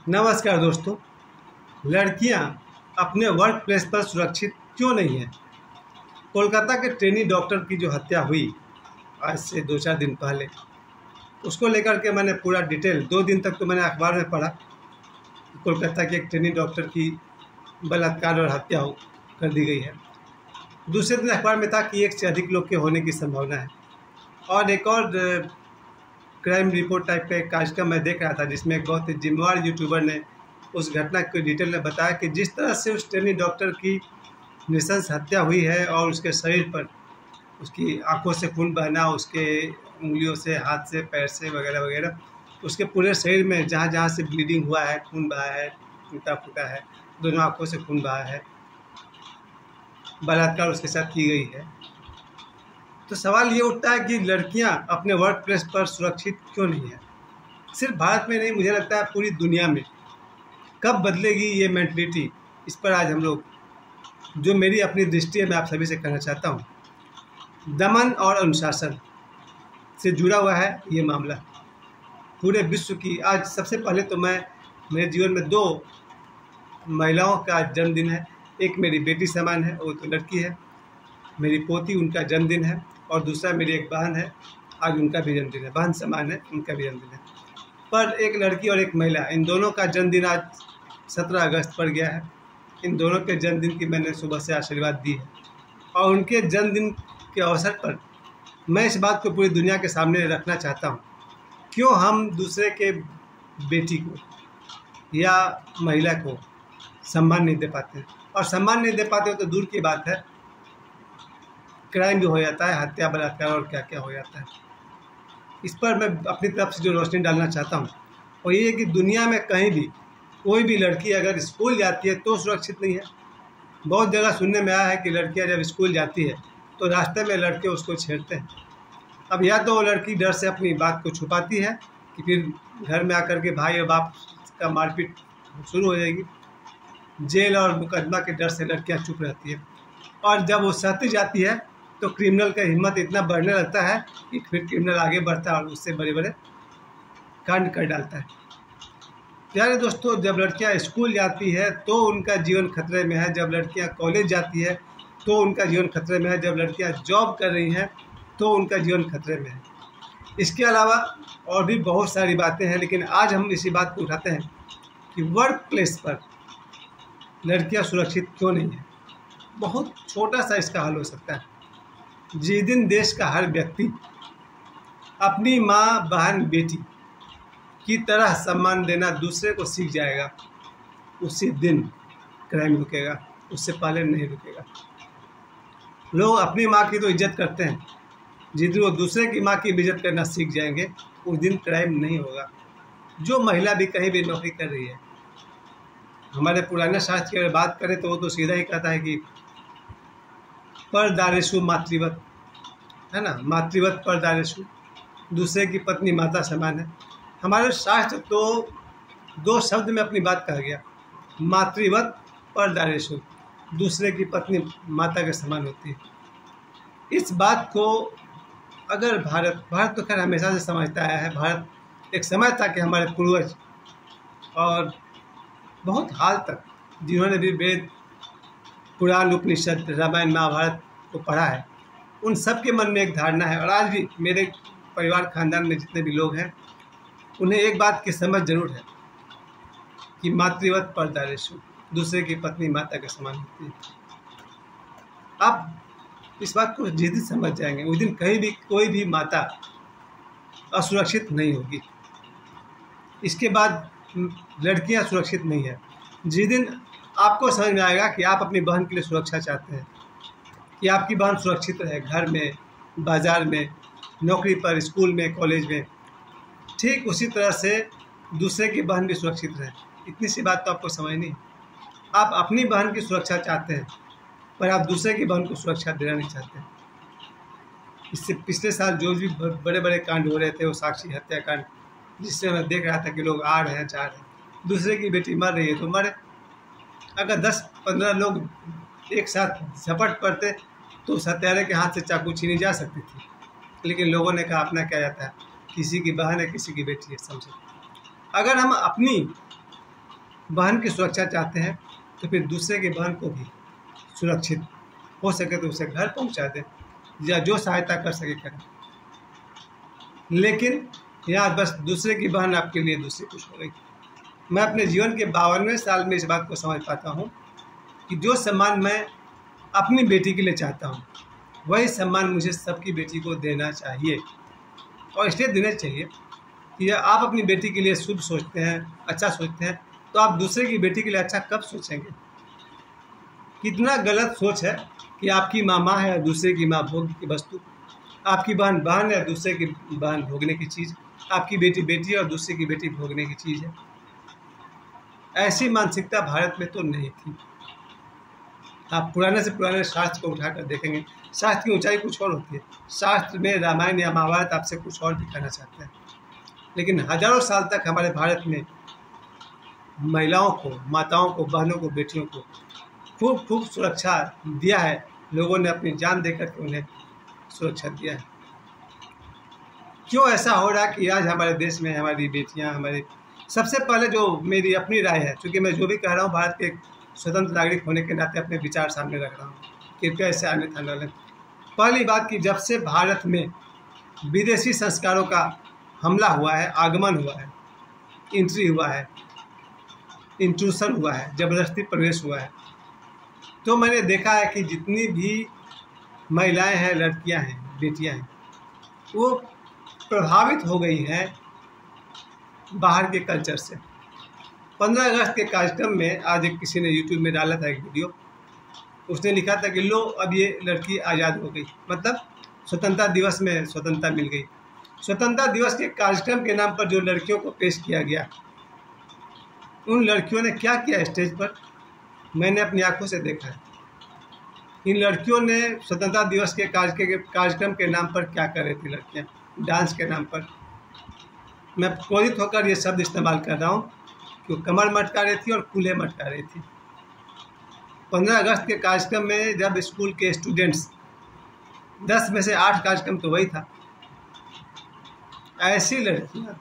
नमस्कार दोस्तों। लड़कियां अपने वर्क प्लेस पर सुरक्षित क्यों नहीं हैं? कोलकाता के ट्रेनी डॉक्टर की जो हत्या हुई आज से 2-4 दिन पहले, उसको लेकर के मैंने पूरा डिटेल 2 दिन तक तो मैंने अखबार में पढ़ा। कोलकाता के एक ट्रेनी डॉक्टर की बलात्कार और हत्या कर दी गई है। दूसरे दिन अखबार में था कि 1 से अधिक लोग के होने की संभावना है। और एक और क्राइम रिपोर्ट टाइप का एक कार्यक्रम मैं देख रहा था, जिसमें एक बहुत ही जिम्मेवार यूट्यूबर ने उस घटना को डिटेल में बताया कि जिस तरह से उस ट्रेनी डॉक्टर की नृशंस हत्या हुई है और उसके शरीर पर उसकी आंखों से खून बहना, उसके उंगलियों से, हाथ से, पैर से वगैरह वगैरह, उसके पूरे शरीर में जहाँ जहाँ से ब्लीडिंग हुआ है, खून बहा है, टूटा फूटा है, दोनों आंखों से खून बहा है, बलात्कार उसके साथ की गई है। तो सवाल ये उठता है कि लड़कियां अपने वर्क प्लेस पर सुरक्षित क्यों नहीं है? सिर्फ भारत में नहीं, मुझे लगता है पूरी दुनिया में। कब बदलेगी ये मेंटलिटी? इस पर आज हम लोग, जो मेरी अपनी दृष्टि है, मैं आप सभी से कहना चाहता हूँ। दमन और अनुशासन से जुड़ा हुआ है ये मामला पूरे विश्व की। आज सबसे पहले तो मेरे जीवन में 2 महिलाओं का जन्मदिन है। एक मेरी बेटी समान है, वो तो लड़की है, मेरी पोती, उनका जन्मदिन है। और दूसरा मेरी एक बहन है, आज उनका भी जन्मदिन है। बहन समान है, उनका भी जन्मदिन है। पर एक लड़की और एक महिला, इन दोनों का जन्मदिन आज 17 अगस्त पर गया है। इन दोनों के जन्मदिन की मैंने सुबह से आशीर्वाद दी है। और उनके जन्मदिन के अवसर पर मैं इस बात को पूरी दुनिया के सामने रखना चाहता हूँ। क्यों हम दूसरे के बेटी को या महिला को सम्मान नहीं दे पाते हैं? और सम्मान नहीं दे पाते हो तो दूर की बात है, क्राइम भी हो जाता है, हत्या, बलात्कार और क्या क्या हो जाता है। इस पर मैं अपनी तरफ से जो रोशनी डालना चाहता हूँ वो ये है कि दुनिया में कहीं भी कोई भी लड़की अगर स्कूल जाती है तो सुरक्षित नहीं है। बहुत जगह सुनने में आया है कि लड़कियाँ जब स्कूल जाती है तो रास्ते में लड़के उसको छेड़ते हैं। अब या तो वो लड़की डर से अपनी बात को छुपाती है कि फिर घर में आकर के भाई और बाप का मारपीट शुरू हो जाएगी। जेल और मुकदमा के डर से लड़कियाँ चुप रहती है। और जब वो सहती जाती है तो क्रिमिनल का हिम्मत इतना बढ़ने लगता है कि फिर क्रिमिनल आगे बढ़ता है और उससे बड़े बड़े कांड कर डालता है। प्यारे दोस्तों, जब लड़कियां स्कूल जाती है तो उनका जीवन खतरे में है। जब लड़कियां कॉलेज जाती है तो उनका जीवन खतरे में है। जब लड़कियां जॉब कर रही हैं तो उनका जीवन खतरे में है। इसके अलावा और भी बहुत सारी बातें हैं, लेकिन आज हम इसी बात को उठाते हैं कि वर्क प्लेस पर लड़कियां सुरक्षित क्यों नहीं है। बहुत छोटा सा इसका हल हो सकता है। जिस दिन देश का हर व्यक्ति अपनी माँ, बहन, बेटी की तरह सम्मान देना दूसरे को सीख जाएगा, उसी दिन क्राइम रुकेगा, उससे पहले नहीं रुकेगा। लोग अपनी माँ की तो इज्जत करते हैं, जिस दिन वो दूसरे की माँ की इज्जत करना सीख जाएंगे उस दिन क्राइम नहीं होगा। जो महिला भी कहीं भी नौकरी कर रही है, हमारे पुराने शास्त्र की अगर बात करें तो वो तो सीधा ही कहता है कि परदारेषु मातृवत, है ना, मातृवत परदारेषु, दूसरे की पत्नी माता समान है। हमारे शास्त्र तो 2 शब्द में अपनी बात कहा गया, मातृवत परदारेषु, दूसरे की पत्नी माता के समान होती है। इस बात को अगर भारत तो खैर हमेशा से समझता आया है। भारत एक समय था कि हमारे पूर्वज और बहुत हाल तक जिन्होंने भी वेद, पुराण, उपनिषद, रामायण, महाभारत को पढ़ा है, उन सब के मन में एक धारणा है। और आज भी मेरे परिवार, खानदान में जितने भी लोग हैं, उन्हें एक बात की समझ जरूर है कि मातृवत परदारेषु, दूसरे की पत्नी माता के समान होती है। आप इस बात को जिस दिन समझ जाएंगे उस दिन कहीं भी कोई भी माता असुरक्षित नहीं होगी। इसके बाद लड़कियां सुरक्षित नहीं है। जिस दिन आपको समझ में आएगा कि आप अपनी बहन के लिए सुरक्षा चाहते हैं, कि आपकी बहन सुरक्षित रहे, घर में, बाज़ार में, नौकरी पर, स्कूल में, कॉलेज में, ठीक उसी तरह से दूसरे की बहन भी सुरक्षित रहे। इतनी सी बात तो आपको समझनी है। आप अपनी बहन की सुरक्षा चाहते हैं पर आप दूसरे की बहन को सुरक्षा देना नहीं चाहते। इससे पिछले साल जो भी बड़े बड़े कांड हो रहे थे, वो साक्षी हत्याकांड, जिससे मैं देख रहा था कि लोग आ रहे हैं, जा रहे हैं। दूसरे की बेटी मर रही है तो मरे। अगर 10-15 लोग एक साथ झपट पड़ते तो उस हत्यारे के हाथ से चाकू छीनी जा सकती थी, लेकिन लोगों ने कहा अपना क्या जाता है, किसी की बहन है, किसी की बेटी है, समझे। अगर हम अपनी बहन की सुरक्षा चाहते हैं तो फिर दूसरे की बहन को भी सुरक्षित हो सके तो उसे घर पहुंचा दें या जो सहायता कर सके करें। लेकिन यहाँ बस दूसरे की बहन आपके लिए दूसरी कुछ हो गई। मैं अपने जीवन के 52वें साल में इस बात को समझ पाता हूँ कि जो सम्मान मैं अपनी बेटी के लिए चाहता हूँ वही सम्मान मुझे सबकी बेटी को देना चाहिए, और इसलिए देना चाहिए कि आप अपनी बेटी के लिए शुभ सोचते हैं, अच्छा सोचते हैं, तो आप दूसरे की बेटी के लिए अच्छा कब सोचेंगे। कितना गलत सोच है कि आपकी माँ है और दूसरे की माँ भोग की वस्तु, आपकी बहन बहन है दूसरे की बहन भोगने की चीज़, आपकी बेटी बेटी है और दूसरे की बेटी भोगने की चीज़ है। ऐसी मानसिकता भारत में तो नहीं थी। आप पुराने से पुराने शास्त्र को उठाकर देखेंगे, शास्त्र की ऊंचाई कुछ और होती है। शास्त्र में रामायण या महाभारत आपसे कुछ और दिखाना चाहते हैं, लेकिन हजारों साल तक हमारे भारत में महिलाओं को, माताओं को, बहनों को, बेटियों को खूब खूब सुरक्षा दिया है। लोगों ने अपनी जान देकर के उन्हें सुरक्षा दिया है। क्यों ऐसा हो रहा है कि आज हमारे देश में हमारी बेटियां, हमारे सबसे पहले जो मेरी अपनी राय है, क्योंकि मैं जो भी कह रहा हूँ भारत के स्वतंत्र नागरिक होने के नाते अपने विचार सामने रख रहा हूँ, कृपया इसे अन्यथा न लें। पहली बात कि जब से भारत में विदेशी संस्कारों का हमला हुआ है, आगमन हुआ है, एंट्री हुआ है, इंट्रूशन हुआ है, ज़बरदस्ती प्रवेश हुआ है, तो मैंने देखा है कि जितनी भी महिलाएं हैं, लड़कियां हैं, बेटियां हैं, वो प्रभावित हो गई हैं बाहर के कल्चर से। 15 अगस्त के कार्यक्रम में आज एक किसी ने यूट्यूब में डाला था एक वीडियो, उसने लिखा था कि लो अब ये लड़की आज़ाद हो गई, मतलब स्वतंत्रता दिवस में स्वतंत्रता मिल गई। स्वतंत्रता दिवस के कार्यक्रम के नाम पर जो लड़कियों को पेश किया गया, उन लड़कियों ने क्या किया स्टेज पर, मैंने अपनी आंखों से देखा है। इन लड़कियों ने स्वतंत्रता दिवस के कार्यक्रम के नाम पर क्या कर रही थी लड़कियां, डांस के नाम पर। मैं क्रोधित होकर ये शब्द इस्तेमाल कर रहा हूँ कि कमर मटका रही थी और कूल्हे मटका रही थी। 15 अगस्त के कार्यक्रम में जब स्कूल के स्टूडेंट्स 10 में से 8 कार्यक्रम तो वही था, ऐसी लड़कियाँ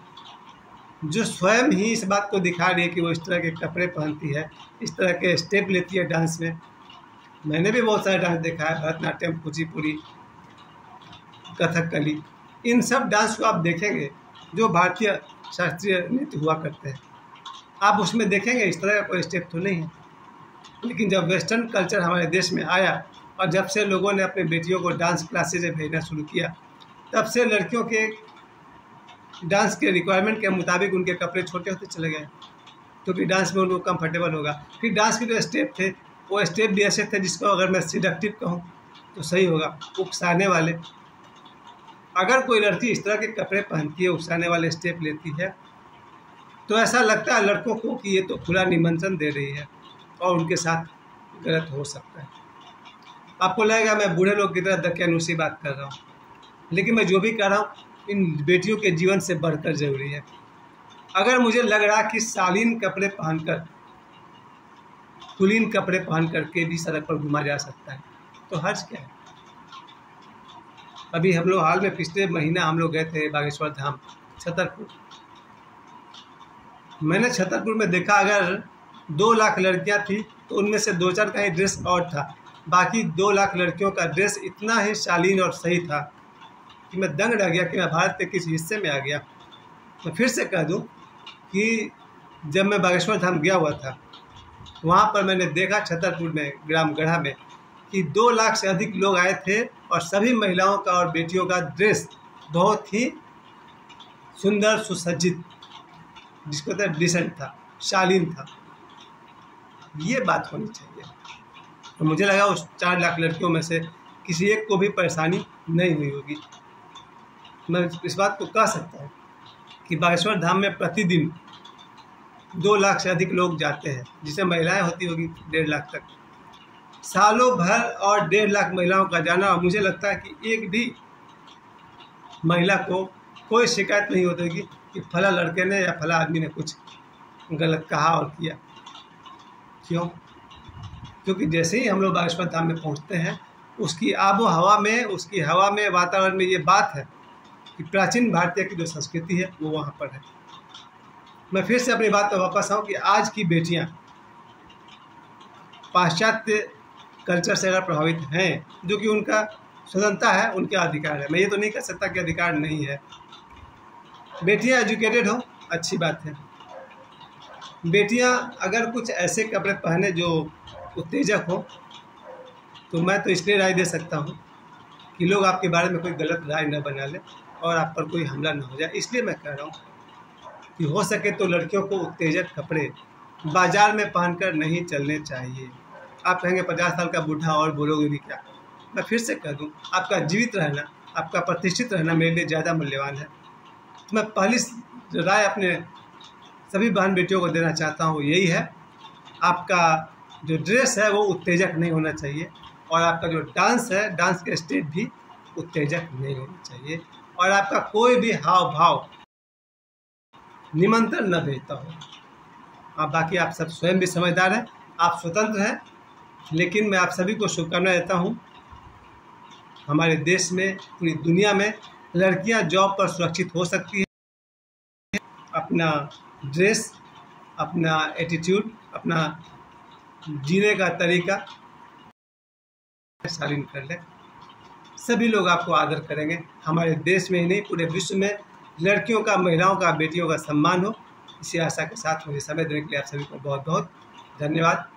जो स्वयं ही इस बात को दिखा रही है कि वो इस तरह के कपड़े पहनती है, इस तरह के स्टेप लेती है डांस में। मैंने भी बहुत सारा डांस देखा है, भरतनाट्यम, कुचिपुड़ी, कथकली, इन सब डांस को आप देखेंगे जो भारतीय शास्त्रीय नृत्य हुआ करते हैं, आप उसमें देखेंगे इस तरह का कोई स्टेप तो नहीं है। लेकिन जब वेस्टर्न कल्चर हमारे देश में आया और जब से लोगों ने अपनी बेटियों को डांस क्लासेज भेजना शुरू किया, तब से लड़कियों के डांस के रिक्वायरमेंट के मुताबिक उनके कपड़े छोटे होते चले गए, क्योंकि डांस में उनको कंफर्टेबल होगा। फिर डांस के जो स्टेप थे वो स्टेप भी ऐसे थे जिसको अगर मैं सिडक्टिव कहूँ तो सही होगा, उकसाने वाले। अगर कोई लड़की इस तरह के कपड़े पहनती है, उकसाने वाले स्टेप लेती है, तो ऐसा लगता है लड़कों को कि ये तो खुला निमंत्रण दे रही है और उनके साथ गलत हो सकता है। आपको लगेगा मैं बूढ़े लोग की तरह दकियानूसी बात कर रहा हूँ, लेकिन मैं जो भी कर रहा हूँ इन बेटियों के जीवन से बढ़कर जरूरी है। अगर मुझे लग रहा कि शालीन कपड़े पहनकर, कुलीन कपड़े पहन करके भी सड़क पर घुमा जा सकता है तो हर्ज क्या है। अभी हम लोग हाल में पिछले महीना हम लोग गए थे बागेश्वर धाम, छतरपुर। मैंने छतरपुर में देखा अगर 2 लाख लड़कियां थी तो उनमें से 2-4 का ही ड्रेस और था, बाकी 2 लाख लड़कियों का ड्रेस इतना ही शालीन और सही था कि मैं दंग रह गया कि मैं भारत के किस हिस्से में आ गया। मैं फिर से कह दूं कि जब मैं बागेश्वर धाम गया हुआ था, वहाँ पर मैंने देखा छतरपुर में, ग्राम गढ़ा में, कि 2 लाख से अधिक लोग आए थे और सभी महिलाओं का और बेटियों का ड्रेस बहुत ही सुंदर, सुसज्जित, जिसको कहते हैं डिसेंट था, शालीन था। ये बात होनी चाहिए। तो मुझे लगा उस 4 लाख लड़कियों में से किसी एक को भी परेशानी नहीं हुई होगी। मैं इस बात को कह सकता हूँ कि बागेश्वर धाम में प्रतिदिन 2 लाख से अधिक लोग जाते हैं, जिसमें महिलाएं होती होगी 1.5 लाख तक। सालों भर और 1.5 लाख महिलाओं का जाना, और मुझे लगता है कि एक भी महिला को कोई शिकायत नहीं होती होगी कि फला लड़के ने या फला आदमी ने कुछ गलत कहा और किया। क्यों? क्योंकि जैसे ही हम लोग बागेश्वर धाम में पहुंचते हैं, उसकी आबो हवा में, उसकी हवा में, वातावरण में ये बात है कि प्राचीन भारतीय की जो संस्कृति है वो वहाँ पर है। मैं फिर से अपनी बात पर वापस आऊँ कि आज की बेटियां पाश्चात्य कल्चर से अगर प्रभावित हैं, जो कि उनका स्वतंत्रता है, उनका अधिकार है, मैं ये तो नहीं कह सकता कि अधिकार नहीं है। बेटियां एजुकेटेड हो, अच्छी बात है। बेटियां अगर कुछ ऐसे कपड़े पहने जो उत्तेजक हो, तो मैं तो इसलिए राय दे सकता हूँ कि लोग आपके बारे में कोई गलत राय न बना ले और आप पर कोई हमला न हो जाए। इसलिए मैं कह रहा हूँ कि हो सके तो लड़कियों को उत्तेजक कपड़े बाजार में पहनकर नहीं चलने चाहिए। आप कहेंगे 50 साल का बूढ़ा और बोलोगे भी क्या? मैं फिर से कह दूं, आपका जीवित रहना, आपका प्रतिष्ठित रहना मेरे लिए ज़्यादा मूल्यवान है। तो मैं पहली राय अपने सभी बहन बेटियों को देना चाहता हूँ, यही है, आपका जो ड्रेस है वो उत्तेजक नहीं होना चाहिए और आपका जो डांस है, डांस का स्टेप भी उत्तेजक नहीं होना चाहिए और आपका कोई भी हाव भाव निमंत्रण न देता हो। आप बाकी आप सब स्वयं भी समझदार हैं, आप स्वतंत्र हैं, लेकिन मैं आप सभी को शुभकामनाएं देता हूं। हमारे देश में, पूरी दुनिया में लड़कियां जॉब पर सुरक्षित हो सकती हैं। अपना ड्रेस, अपना एटीट्यूड, अपना जीने का तरीका शालीन कर ले, सभी लोग आपको आदर करेंगे। हमारे देश में ही नहीं, पूरे विश्व में लड़कियों का, महिलाओं का, बेटियों का सम्मान हो, इसी आशा के साथ मुझे समय देने के लिए आप सभी को बहुत बहुत धन्यवाद।